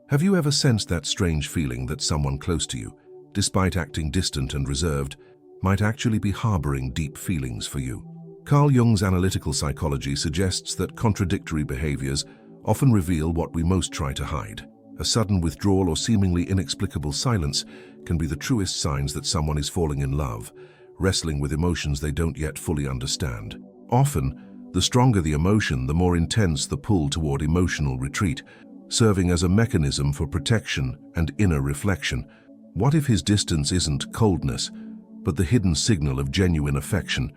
Have you ever sensed that strange feeling that someone close to you, despite acting distant and reserved, might actually be harboring deep feelings for you? Carl Jung's analytical psychology suggests that contradictory behaviors often reveal what we most try to hide. A sudden withdrawal or seemingly inexplicable silence can be the truest signs that someone is falling in love, wrestling with emotions they don't yet fully understand. Often, the stronger the emotion, the more intense the pull toward emotional retreat, serving as a mechanism for protection and inner reflection. What if his distance isn't coldness, but the hidden signal of genuine affection?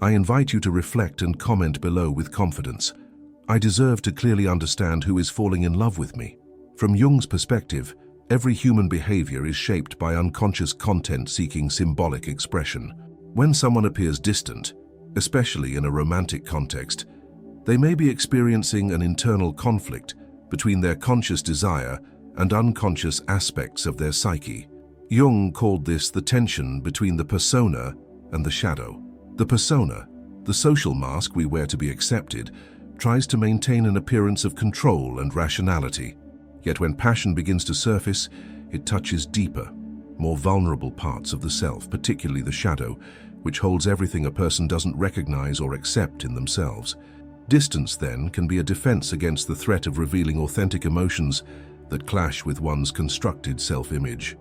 I invite you to reflect and comment below with confidence. I deserve to clearly understand who is falling in love with me. From Jung's perspective, every human behavior is shaped by unconscious content seeking symbolic expression. When someone appears distant, especially in a romantic context, they may be experiencing an internal conflict between their conscious desire and unconscious aspects of their psyche. Jung called this the tension between the persona and the shadow. The persona, the social mask we wear to be accepted, tries to maintain an appearance of control and rationality. Yet when passion begins to surface, it touches deeper, more vulnerable parts of the self, particularly the shadow, which holds everything a person doesn't recognize or accept in themselves. Distance, then, can be a defense against the threat of revealing authentic emotions that clash with one's constructed self-image.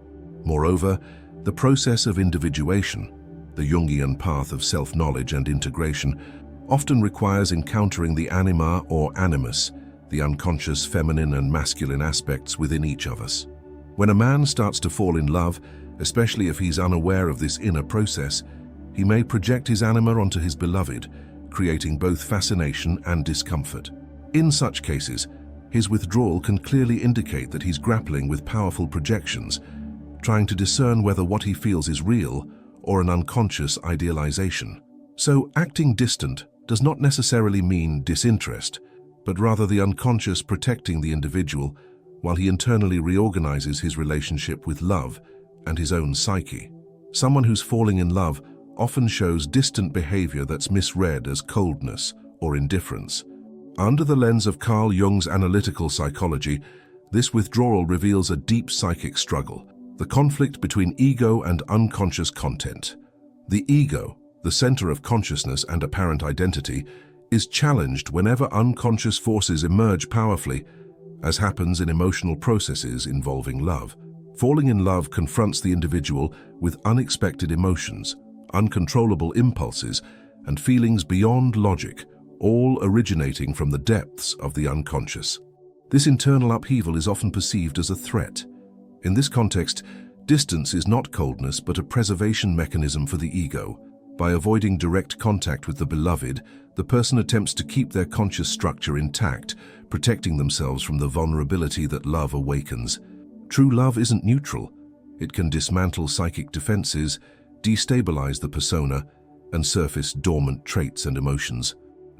Moreover, the process of individuation, the Jungian path of self-knowledge and integration, often requires encountering the anima or animus, the unconscious feminine and masculine aspects within each of us. When a man starts to fall in love, especially if he's unaware of this inner process, he may project his anima onto his beloved, creating both fascination and discomfort. In such cases, his withdrawal can clearly indicate that he's grappling with powerful projections, trying to discern whether what he feels is real or an unconscious idealization. So, acting distant does not necessarily mean disinterest, but rather the unconscious protecting the individual while he internally reorganizes his relationship with love and his own psyche. Someone who's falling in love often shows distant behavior that's misread as coldness or indifference. Under the lens of Carl Jung's analytical psychology, this withdrawal reveals a deep psychic struggle, the conflict between ego and unconscious content. The ego, the center of consciousness and apparent identity, is challenged whenever unconscious forces emerge powerfully, as happens in emotional processes involving love. Falling in love confronts the individual with unexpected emotions, uncontrollable impulses, and feelings beyond logic, all originating from the depths of the unconscious. This internal upheaval is often perceived as a threat. In this context, distance is not coldness but a preservation mechanism for the ego. By avoiding direct contact with the beloved, the person attempts to keep their conscious structure intact, protecting themselves from the vulnerability that love awakens. True love isn't neutral. It can dismantle psychic defenses, destabilize the persona, and surface dormant traits and emotions.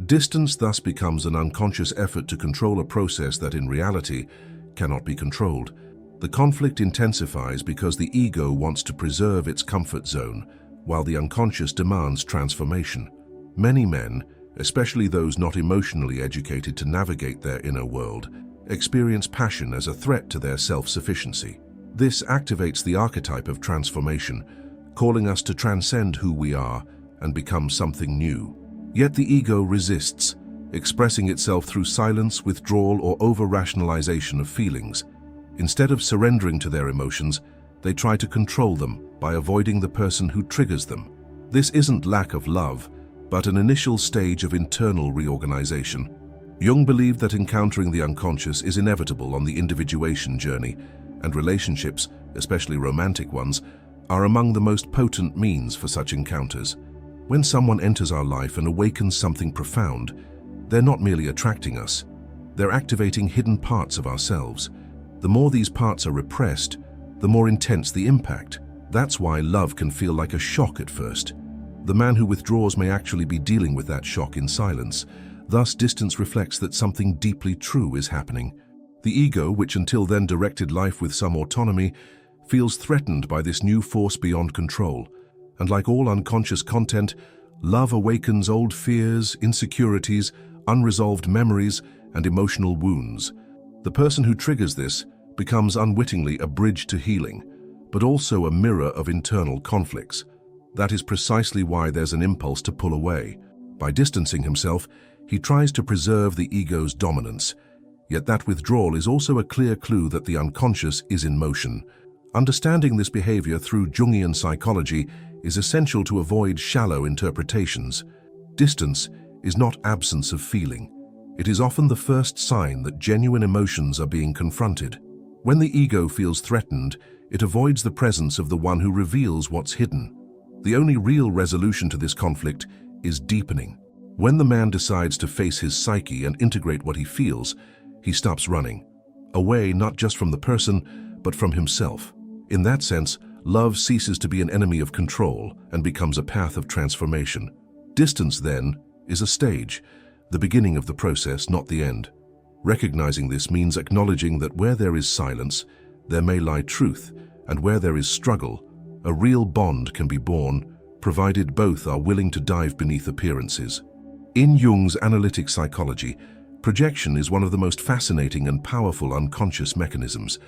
Distance thus becomes an unconscious effort to control a process that in reality cannot be controlled. The conflict intensifies because the ego wants to preserve its comfort zone, while the unconscious demands transformation. Many men, especially those not emotionally educated to navigate their inner world, experience passion as a threat to their self-sufficiency. This activates the archetype of transformation, calling us to transcend who we are and become something new. Yet the ego resists, expressing itself through silence, withdrawal, or over-rationalization of feelings. Instead of surrendering to their emotions, they try to control them by avoiding the person who triggers them. This isn't lack of love, but an initial stage of internal reorganization. Jung believed that encountering the unconscious is inevitable on the individuation journey, and relationships, especially romantic ones, are among the most potent means for such encounters. When someone enters our life and awakens something profound, they're not merely attracting us, they're activating hidden parts of ourselves. The more these parts are repressed, the more intense the impact. That's why love can feel like a shock at first. The man who withdraws may actually be dealing with that shock in silence. Thus, distance reflects that something deeply true is happening. The ego, which until then directed life with some autonomy, feels threatened by this new force beyond control. And like all unconscious content, love awakens old fears, insecurities, unresolved memories, and emotional wounds. The person who triggers this becomes unwittingly a bridge to healing, but also a mirror of internal conflicts. That is precisely why there's an impulse to pull away. By distancing himself, he tries to preserve the ego's dominance. Yet that withdrawal is also a clear clue that the unconscious is in motion. Understanding this behavior through Jungian psychology is essential to avoid shallow interpretations. Distance is not absence of feeling. It is often the first sign that genuine emotions are being confronted. When the ego feels threatened, it avoids the presence of the one who reveals what's hidden. The only real resolution to this conflict is deepening. When the man decides to face his psyche and integrate what he feels, he stops running, away not just from the person, but from himself. In that sense, love ceases to be an enemy of control and becomes a path of transformation. Distance, then, is a stage, the beginning of the process, not the end. Recognizing this means acknowledging that where there is silence, there may lie truth, and where there is struggle, a real bond can be born, provided both are willing to dive beneath appearances. In Jung's analytic psychology, projection is one of the most fascinating and powerful unconscious mechanisms.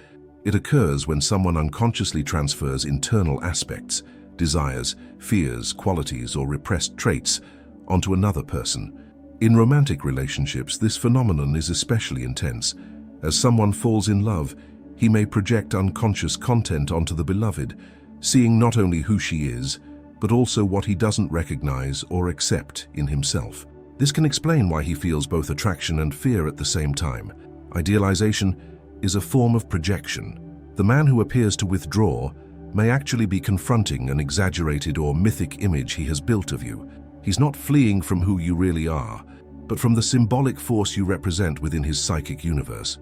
It occurs when someone unconsciously transfers internal aspects, desires, fears, qualities, or repressed traits onto another person. In romantic relationships, this phenomenon is especially intense. As someone falls in love, he may project unconscious content onto the beloved, seeing not only who she is, but also what he doesn't recognize or accept in himself. This can explain why he feels both attraction and fear at the same time. Idealization is a form of projection. The man who appears to withdraw may actually be confronting an exaggerated or mythic image he has built of you. He's not fleeing from who you really are, but from the symbolic force you represent within his psychic universe.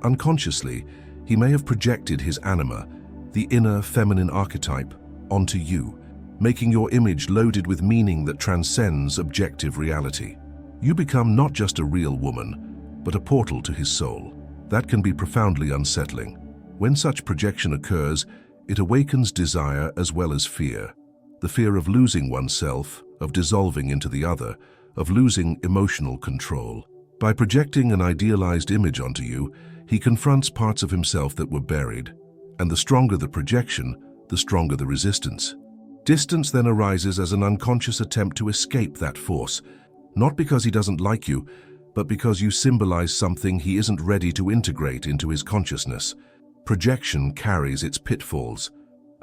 Unconsciously, he may have projected his anima, the inner feminine archetype, onto you, making your image loaded with meaning that transcends objective reality. You become not just a real woman, but a portal to his soul. That can be profoundly unsettling. When such projection occurs, it awakens desire as well as fear. The fear of losing oneself, of dissolving into the other, of losing emotional control. By projecting an idealized image onto you, he confronts parts of himself that were buried. And the stronger the projection, the stronger the resistance. Distance then arises as an unconscious attempt to escape that force, not because he doesn't like you, but because you symbolize something he isn't ready to integrate into his consciousness. Projection carries its pitfalls.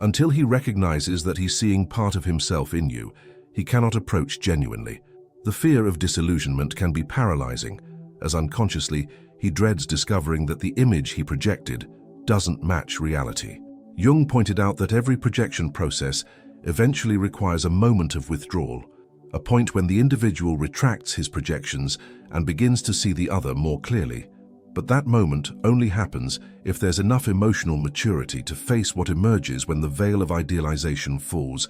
Until he recognizes that he's seeing part of himself in you, he cannot approach genuinely. The fear of disillusionment can be paralyzing, as unconsciously he dreads discovering that the image he projected doesn't match reality. Jung pointed out that every projection process eventually requires a moment of withdrawal, a point when the individual retracts his projections and begins to see the other more clearly. But that moment only happens if there's enough emotional maturity to face what emerges when the veil of idealization falls.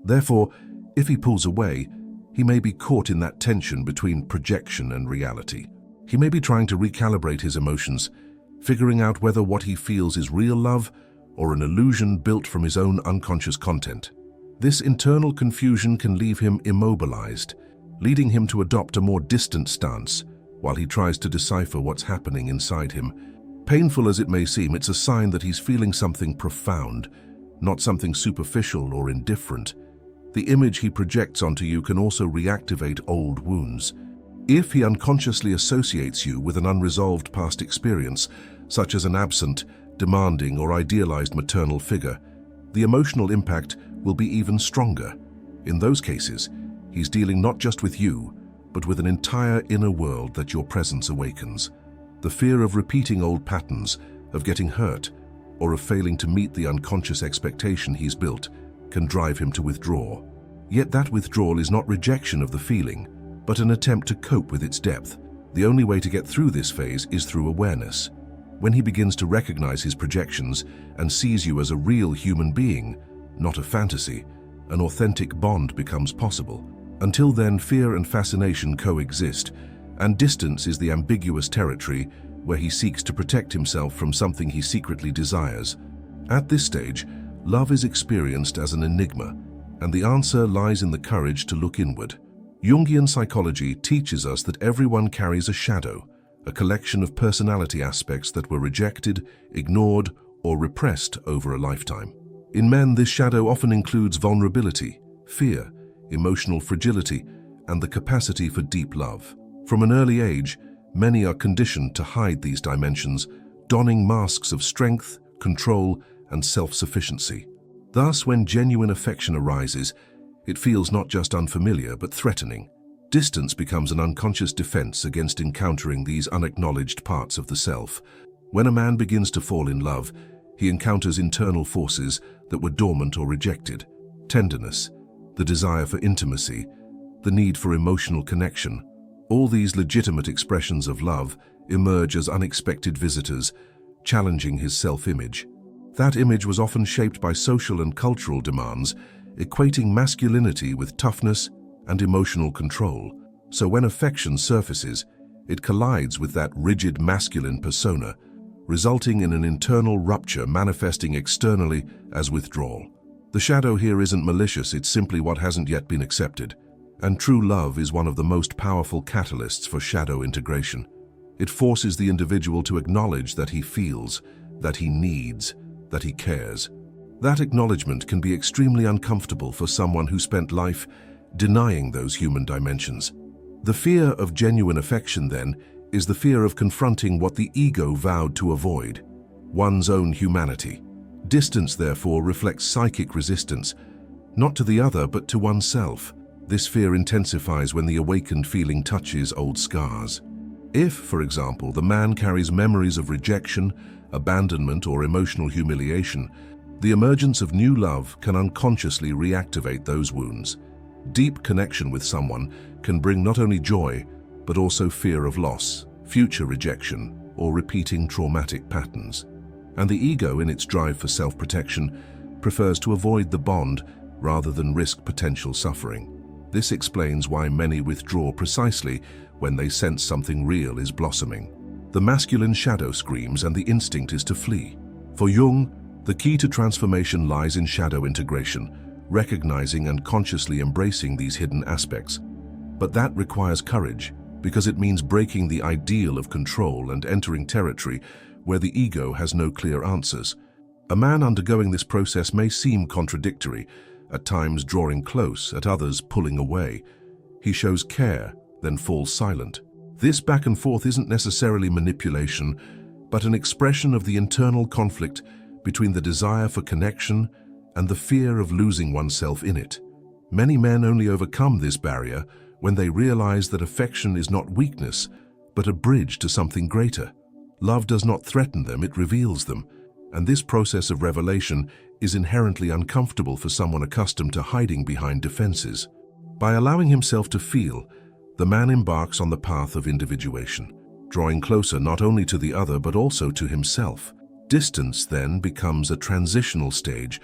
Therefore, if he pulls away, he may be caught in that tension between projection and reality. He may be trying to recalibrate his emotions, figuring out whether what he feels is real love or an illusion built from his own unconscious content. This internal confusion can leave him immobilized, leading him to adopt a more distant stance while he tries to decipher what's happening inside him. Painful as it may seem, it's a sign that he's feeling something profound, not something superficial or indifferent. The image he projects onto you can also reactivate old wounds. If he unconsciously associates you with an unresolved past experience, such as an absent, demanding, or idealized maternal figure, the emotional impact will be even stronger. In those cases, he's dealing not just with you, but with an entire inner world that your presence awakens. The fear of repeating old patterns, of getting hurt, or of failing to meet the unconscious expectation he's built can drive him to withdraw. Yet that withdrawal is not rejection of the feeling, but an attempt to cope with its depth. The only way to get through this phase is through awareness. When he begins to recognize his projections and sees you as a real human being, not a fantasy, an authentic bond becomes possible. Until then, fear and fascination coexist, and distance is the ambiguous territory where he seeks to protect himself from something he secretly desires. At this stage, love is experienced as an enigma, and the answer lies in the courage to look inward. Jungian psychology teaches us that everyone carries a shadow, a collection of personality aspects that were rejected, ignored, or repressed over a lifetime. In men, this shadow often includes vulnerability, fear, emotional fragility, and the capacity for deep love. From an early age, many are conditioned to hide these dimensions, donning masks of strength, control, and self-sufficiency. Thus, when genuine affection arises, it feels not just unfamiliar but threatening. Distance becomes an unconscious defense against encountering these unacknowledged parts of the self. When a man begins to fall in love, he encounters internal forces that were dormant or rejected. Tenderness, the desire for intimacy, the need for emotional connection. All these legitimate expressions of love emerge as unexpected visitors, challenging his self-image. That image was often shaped by social and cultural demands, equating masculinity with toughness and emotional control. So when affection surfaces, it collides with that rigid masculine persona, resulting in an internal rupture manifesting externally as withdrawal. The shadow here isn't malicious, it's simply what hasn't yet been accepted. And true love is one of the most powerful catalysts for shadow integration. It forces the individual to acknowledge that he feels, that he needs, that he cares. That acknowledgement can be extremely uncomfortable for someone who spent life denying those human dimensions. The fear of genuine affection, then, is the fear of confronting what the ego vowed to avoid, one's own humanity. Distance, therefore, reflects psychic resistance, not to the other but to oneself. This fear intensifies when the awakened feeling touches old scars. If, for example, the man carries memories of rejection, abandonment, or emotional humiliation, the emergence of new love can unconsciously reactivate those wounds. Deep connection with someone can bring not only joy, but also fear of loss, future rejection, or repeating traumatic patterns. And the ego, in its drive for self-protection, prefers to avoid the bond rather than risk potential suffering. This explains why many withdraw precisely when they sense something real is blossoming. The masculine shadow screams and the instinct is to flee. For Jung, the key to transformation lies in shadow integration, recognizing and consciously embracing these hidden aspects. But that requires courage, because it means breaking the ideal of control and entering territory where the ego has no clear answers. A man undergoing this process may seem contradictory, at times drawing close, at others pulling away. He shows care, then falls silent. This back and forth isn't necessarily manipulation, but an expression of the internal conflict between the desire for connection and the fear of losing oneself in it. Many men only overcome this barrier when they realize that affection is not weakness, but a bridge to something greater. Love does not threaten them, it reveals them. And this process of revelation is inherently uncomfortable for someone accustomed to hiding behind defenses. By allowing himself to feel, the man embarks on the path of individuation, drawing closer not only to the other but also to himself. Distance then becomes a transitional stage,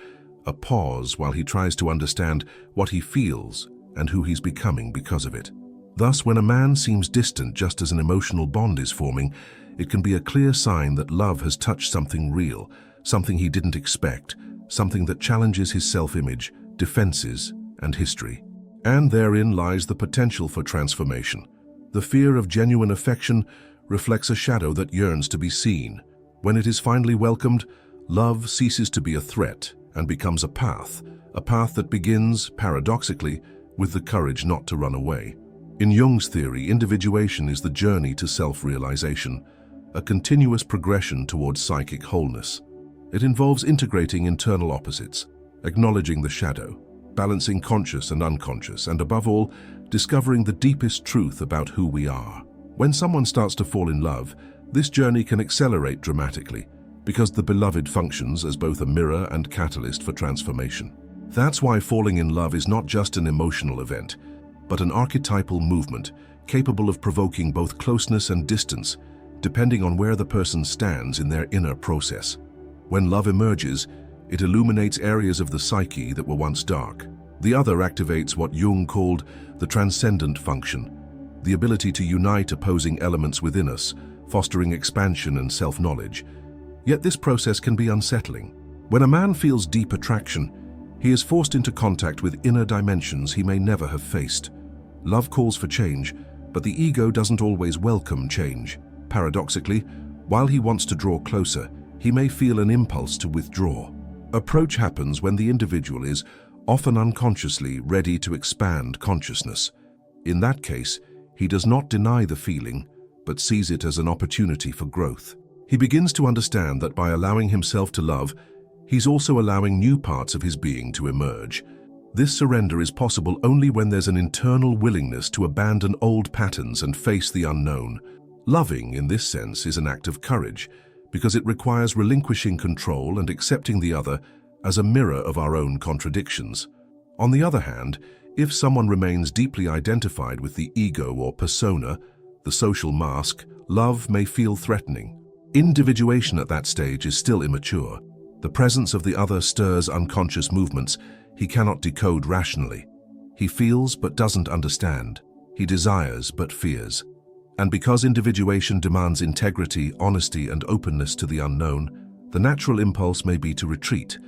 a pause while he tries to understand what he feels and who he's becoming because of it. Thus, when a man seems distant just as an emotional bond is forming, it can be a clear sign that love has touched something real, something he didn't expect, something that challenges his self-image, defenses, and history. And therein lies the potential for transformation. The fear of genuine affection reflects a shadow that yearns to be seen. When it is finally welcomed, love ceases to be a threat and becomes a path that begins, paradoxically, with the courage not to run away. In Jung's theory, individuation is the journey to self-realization, a continuous progression towards psychic wholeness. It involves integrating internal opposites, acknowledging the shadow, balancing conscious and unconscious, and above all, discovering the deepest truth about who we are. When someone starts to fall in love, this journey can accelerate dramatically, because the beloved functions as both a mirror and catalyst for transformation. That's why falling in love is not just an emotional event, but an archetypal movement capable of provoking both closeness and distance, depending on where the person stands in their inner process. When love emerges, it illuminates areas of the psyche that were once dark. The other activates what Jung called the transcendent function, the ability to unite opposing elements within us, fostering expansion and self-knowledge. Yet this process can be unsettling. When a man feels deep attraction, he is forced into contact with inner dimensions he may never have faced. Love calls for change, but the ego doesn't always welcome change. Paradoxically, while he wants to draw closer, he may feel an impulse to withdraw. Approach happens when the individual is, often unconsciously, ready to expand consciousness. In that case, he does not deny the feeling, but sees it as an opportunity for growth. He begins to understand that by allowing himself to love, he's also allowing new parts of his being to emerge. This surrender is possible only when there's an internal willingness to abandon old patterns and face the unknown. Loving, in this sense, is an act of courage, because it requires relinquishing control and accepting the other as a mirror of our own contradictions. On the other hand, if someone remains deeply identified with the ego or persona, the social mask, love may feel threatening. Individuation at that stage is still immature. The presence of the other stirs unconscious movements he cannot decode rationally. He feels but doesn't understand. He desires but fears. And because individuation demands integrity, honesty, and openness to the unknown, the natural impulse may be to retreat.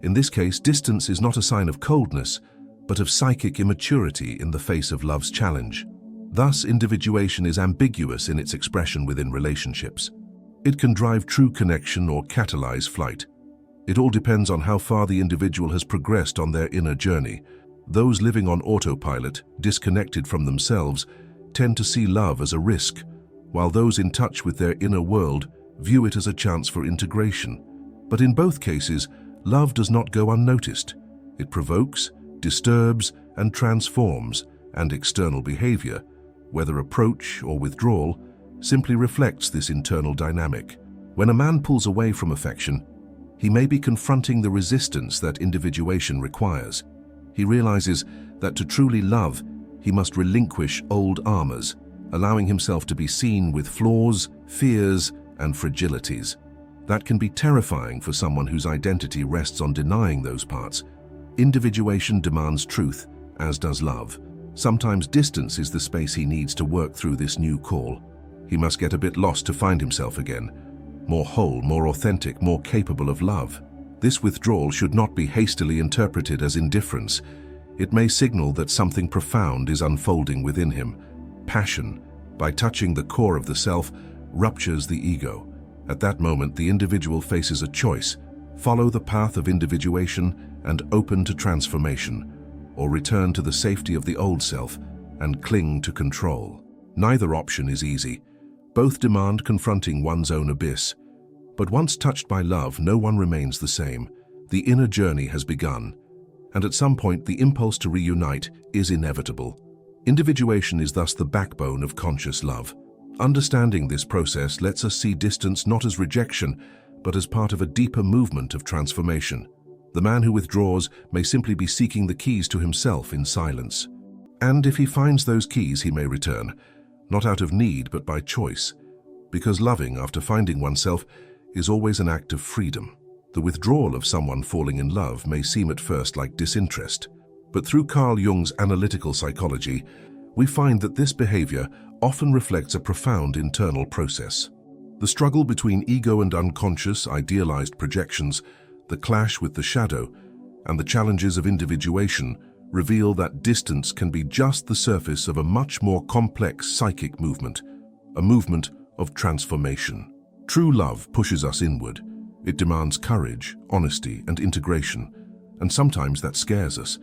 In this case, distance is not a sign of coldness, but of psychic immaturity in the face of love's challenge. Thus, individuation is ambiguous in its expression within relationships. It can drive true connection or catalyze flight. It all depends on how far the individual has progressed on their inner journey. Those living on autopilot, disconnected from themselves, tend to see love as a risk, while those in touch with their inner world view it as a chance for integration. But in both cases, love does not go unnoticed. It provokes, disturbs, and transforms, and external behavior, whether approach or withdrawal, simply reflects this internal dynamic. When a man pulls away from affection, he may be confronting the resistance that individuation requires. He realizes that to truly love, he must relinquish old armors, allowing himself to be seen with flaws, fears, and fragilities. That can be terrifying for someone whose identity rests on denying those parts. Individuation demands truth, as does love. Sometimes distance is the space he needs to work through this new call. He must get a bit lost to find himself again, more whole, more authentic, more capable of love. This withdrawal should not be hastily interpreted as indifference. It may signal that something profound is unfolding within him. Passion, by touching the core of the self, ruptures the ego. At that moment, the individual faces a choice: follow the path of individuation and open to transformation, or return to the safety of the old self and cling to control. Neither option is easy. Both demand confronting one's own abyss. But once touched by love, no one remains the same. The inner journey has begun, and at some point the impulse to reunite is inevitable. Individuation is thus the backbone of conscious love. Understanding this process lets us see distance not as rejection, but as part of a deeper movement of transformation. The man who withdraws may simply be seeking the keys to himself in silence. And if he finds those keys, he may return, not out of need but by choice, because loving after finding oneself is always an act of freedom. The withdrawal of someone falling in love may seem at first like disinterest, but through Carl Jung's analytical psychology, we find that this behavior often reflects a profound internal process. The struggle between ego and unconscious, idealized projections, the clash with the shadow, and the challenges of individuation reveal that distance can be just the surface of a much more complex psychic movement, a movement of transformation. True love pushes us inward. It demands courage, honesty, and integration, and sometimes that scares us.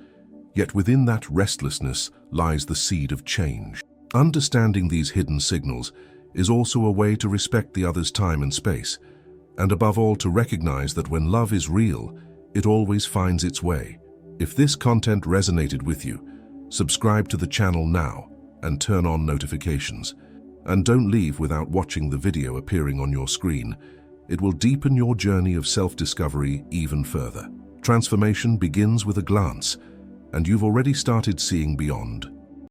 Yet within that restlessness lies the seed of change. Understanding these hidden signals is also a way to respect the other's time and space, and above all to recognize that when love is real, it always finds its way. If this content resonated with you, subscribe to the channel now and turn on notifications. And don't leave without watching the video appearing on your screen. It will deepen your journey of self-discovery even further. Transformation begins with a glance, and you've already started seeing beyond.